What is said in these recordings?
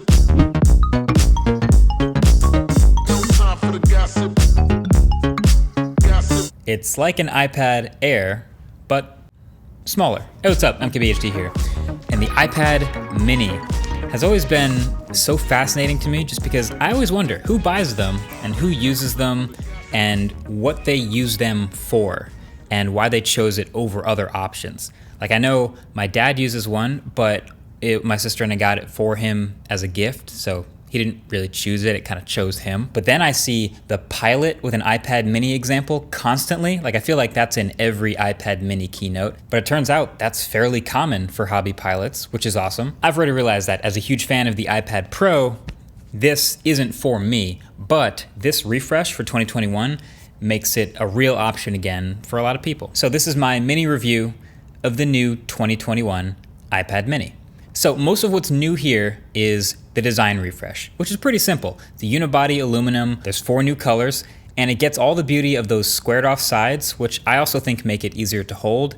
gossip. No time for the gossip. Gossip. It's like an iPad Air, but smaller. Hey, what's up? I'm KBHD here. And the iPad Mini has always been so fascinating to me just because I always wonder who buys them and who uses them and what they use them for and why they chose it over other options. Like, I know my dad uses one, but my sister and I got it for him as a gift, so he didn't really choose it, it kind of chose him. But then I see the Pilot with an iPad Mini example constantly. Like, I feel like that's in every iPad Mini keynote, but it turns out that's fairly common for hobby pilots, which is awesome. I've already realized that as a huge fan of the iPad Pro, this isn't for me, but this refresh for 2021 makes it a real option again for a lot of people. So this is my mini review of the new 2021 iPad Mini. So most of what's new here is the design refresh, which is pretty simple. The unibody aluminum, there's 4 new colors, and it gets all the beauty of those squared off sides, which I also think make it easier to hold.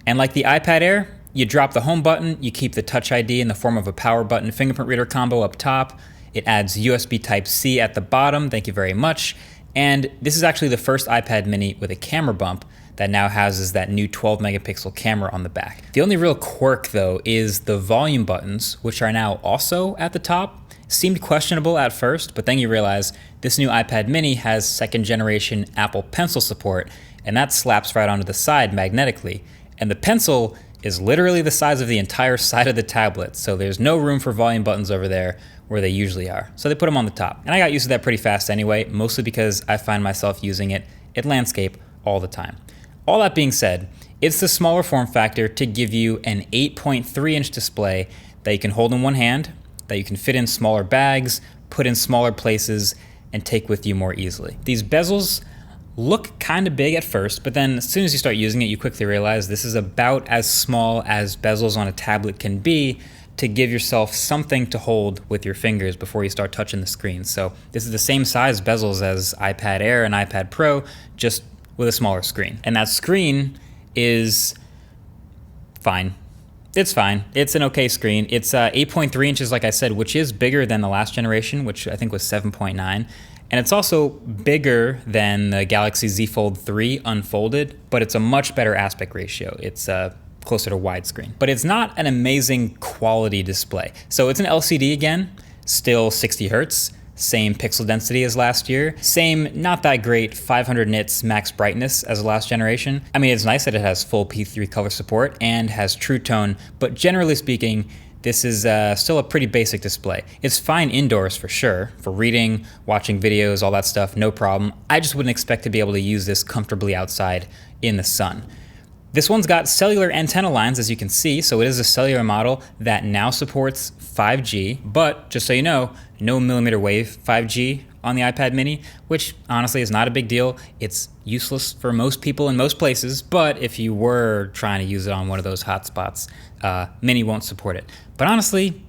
And like the iPad Air, you drop the home button, you keep the Touch ID in the form of a power button fingerprint reader combo up top. It adds USB Type-C at the bottom, thank you very much. And this is actually the first iPad Mini with a camera bump that now houses that new 12 megapixel camera on the back. The only real quirk though is the volume buttons, which are now also at the top. Seemed questionable at first, but then you realize this new iPad Mini has 2nd generation Apple Pencil support, and that slaps right onto the side magnetically. And the Pencil is literally the size of the entire side of the tablet, so there's no room for volume buttons over there where they usually are. So they put them on the top. And I got used to that pretty fast anyway, mostly because I find myself using it in landscape all the time. All that being said, it's the smaller form factor to give you an 8.3-inch display that you can hold in one hand, that you can fit in smaller bags, put in smaller places, and take with you more easily. These bezels look kind of big at first, but then as soon as you start using it, you quickly realize this is about as small as bezels on a tablet can be to give yourself something to hold with your fingers before you start touching the screen. So this is the same size bezels as iPad Air and iPad Pro, just with a smaller screen. And that screen is fine. It's fine. It's an okay screen. It's 8.3 inches, like I said, which is bigger than the last generation, which I think was 7.9. And it's also bigger than the Galaxy Z Fold 3 unfolded, but it's a much better aspect ratio. It's closer to widescreen. But it's not an amazing quality display. So it's an LCD again, still 60 hertz, same pixel density as last year, same not that great 500 nits max brightness as the last generation. I mean, it's nice that it has full P3 color support and has True Tone, but generally speaking, this is still a pretty basic display. It's fine indoors for sure, for reading, watching videos, all that stuff, no problem. I just wouldn't expect to be able to use this comfortably outside in the sun. This one's got cellular antenna lines, as you can see, so it is a cellular model that now supports 5G, but just so you know, no millimeter wave 5G on the iPad Mini, which honestly is not a big deal. It's useless for most people in most places, but if you were trying to use it on one of those hotspots, Mini won't support it. But honestly,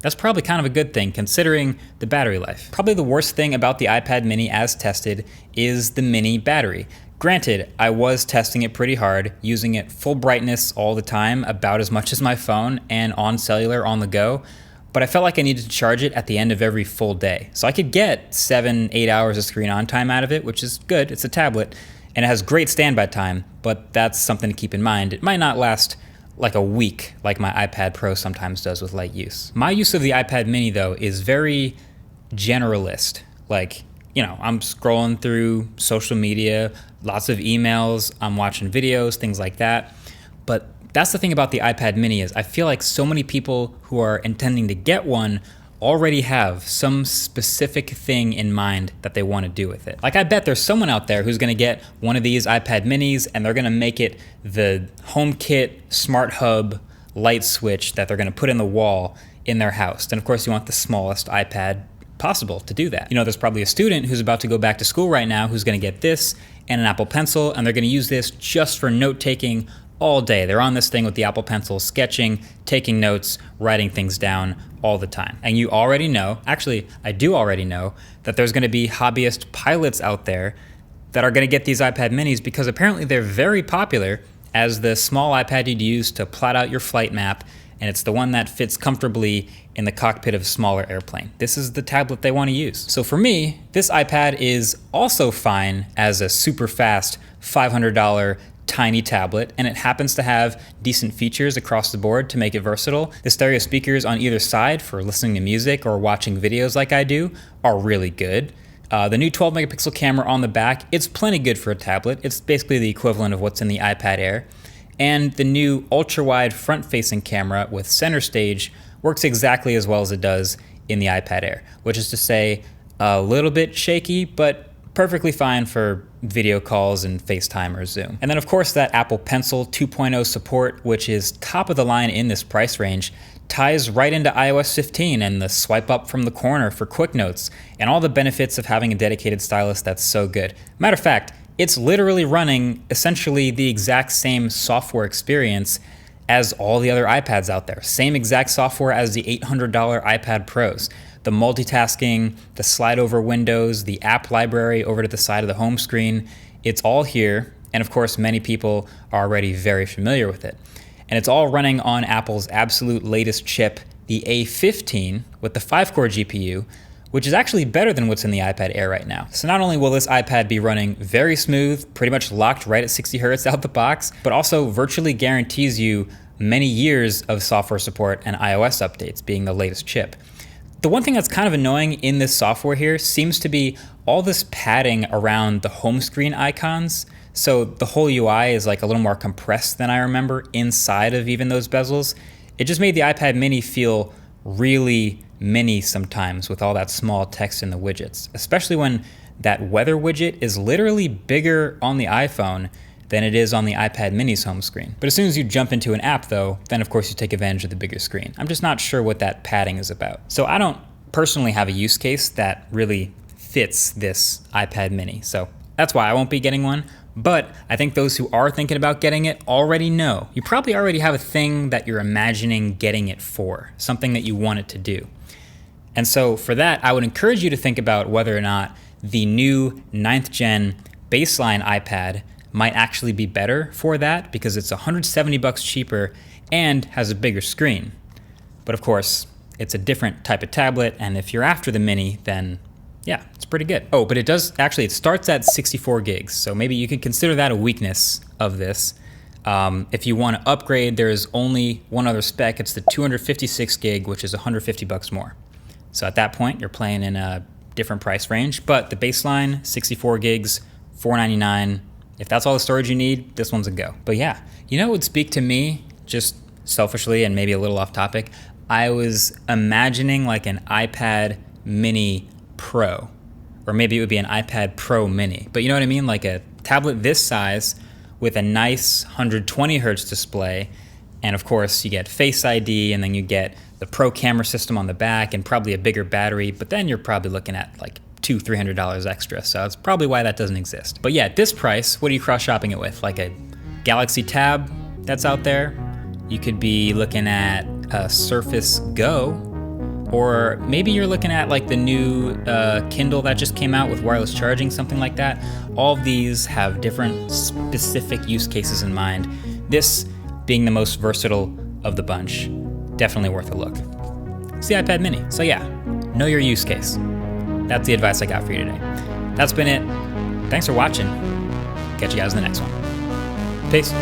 that's probably kind of a good thing considering the battery life. Probably the worst thing about the iPad Mini as tested is the Mini battery. Granted, I was testing it pretty hard, using it full brightness all the time, about as much as my phone, and on cellular on the go, but I felt like I needed to charge it at the end of every full day. So I could get 7-8 hours of screen on time out of it, which is good, it's a tablet, and it has great standby time, but that's something to keep in mind. It might not last like a week like my iPad Pro sometimes does with light use. My use of the iPad Mini though is very generalist. Like, you know, I'm scrolling through social media, lots of emails, I'm watching videos, things like that. But that's the thing about the iPad Mini is I feel like so many people who are intending to get one already have some specific thing in mind that they want to do with it. Like, I bet there's someone out there who's going to get one of these iPad Minis and they're going to make it the HomeKit Smart Hub light switch that they're going to put in the wall in their house. And of course you want the smallest iPad possible to do that. You know, there's probably a student who's about to go back to school right now who's going to get this and an Apple Pencil, and they're going to use this just for note-taking all day. They're on this thing with the Apple Pencil, sketching, taking notes, writing things down all the time. And you already know, actually, I do already know, that there's going to be hobbyist pilots out there that are going to get these iPad Minis because apparently they're very popular as the small iPad you'd use to plot out your flight map and it's the one that fits comfortably in the cockpit of a smaller airplane. This is the tablet they want to use. So for me, this iPad is also fine as a super fast $500 tiny tablet, and it happens to have decent features across the board to make it versatile. The stereo speakers on either side for listening to music or watching videos like I do are really good. The new 12 megapixel camera on the back, it's plenty good for a tablet. It's basically the equivalent of what's in the iPad Air. And the new ultra-wide front-facing camera with center stage works exactly as well as it does in the iPad Air, which is to say a little bit shaky, but perfectly fine for video calls and FaceTime or Zoom. And then of course that Apple Pencil 2.0 support, which is top of the line in this price range, ties right into iOS 15 and the swipe up from the corner for quick notes and all the benefits of having a dedicated stylus that's so good. Matter of fact, it's literally running essentially the exact same software experience as all the other iPads out there. Same exact software as the $800 iPad Pros. The multitasking, the slide over windows, the app library over to the side of the home screen, it's all here. And of course, many people are already very familiar with it. And it's all running on Apple's absolute latest chip, the A15 with the 5-core GPU, which is actually better than what's in the iPad Air right now. So not only will this iPad be running very smooth, pretty much locked right at 60 Hertz out the box, but also virtually guarantees you many years of software support and iOS updates, being the latest chip. The one thing that's kind of annoying in this software here seems to be all this padding around the home screen icons. So the whole UI is like a little more compressed than I remember inside of even those bezels. It just made the iPad mini feel really mini sometimes with all that small text in the widgets, especially when that weather widget is literally bigger on the iPhone than it is on the iPad mini's home screen. But as soon as you jump into an app though, then of course you take advantage of the bigger screen. I'm just not sure what that padding is about. So I don't personally have a use case that really fits this iPad mini. So that's why I won't be getting one. But I think those who are thinking about getting it already know. You probably already have a thing that you're imagining getting it for, something that you want it to do. And so for that, I would encourage you to think about whether or not the new 9th gen baseline iPad might actually be better for that, because it's $170 cheaper and has a bigger screen. But of course, it's a different type of tablet, and if you're after the mini, then yeah, it's pretty good. Oh, but it starts at 64 gigs, so maybe you could consider that a weakness of this. If you want to upgrade, there's only one other spec. It's the 256 gig, which is $150 more. So at that point, you're playing in a different price range, but the baseline, 64 gigs, $499. If that's all the storage you need, this one's a go. But yeah, you know what would speak to me, just selfishly and maybe a little off topic? I was imagining like an iPad mini Pro, or maybe it would be an iPad Pro mini. But you know what I mean? Like a tablet this size with a nice 120 hertz display. And of course you get Face ID, and then you get the Pro camera system on the back and probably a bigger battery, but then you're probably looking at like $200-300 extra. So that's probably why that doesn't exist. But yeah, at this price, what are you cross-shopping it with? Like a Galaxy Tab that's out there? You could be looking at a Surface Go, or maybe you're looking at like the new Kindle that just came out with wireless charging, something like that. All of these have different specific use cases in mind. This being the most versatile of the bunch, definitely worth a look. It's the iPad mini. So yeah, know your use case. That's the advice I got for you today. That's been it. Thanks for watching. Catch you guys in the next one. Peace.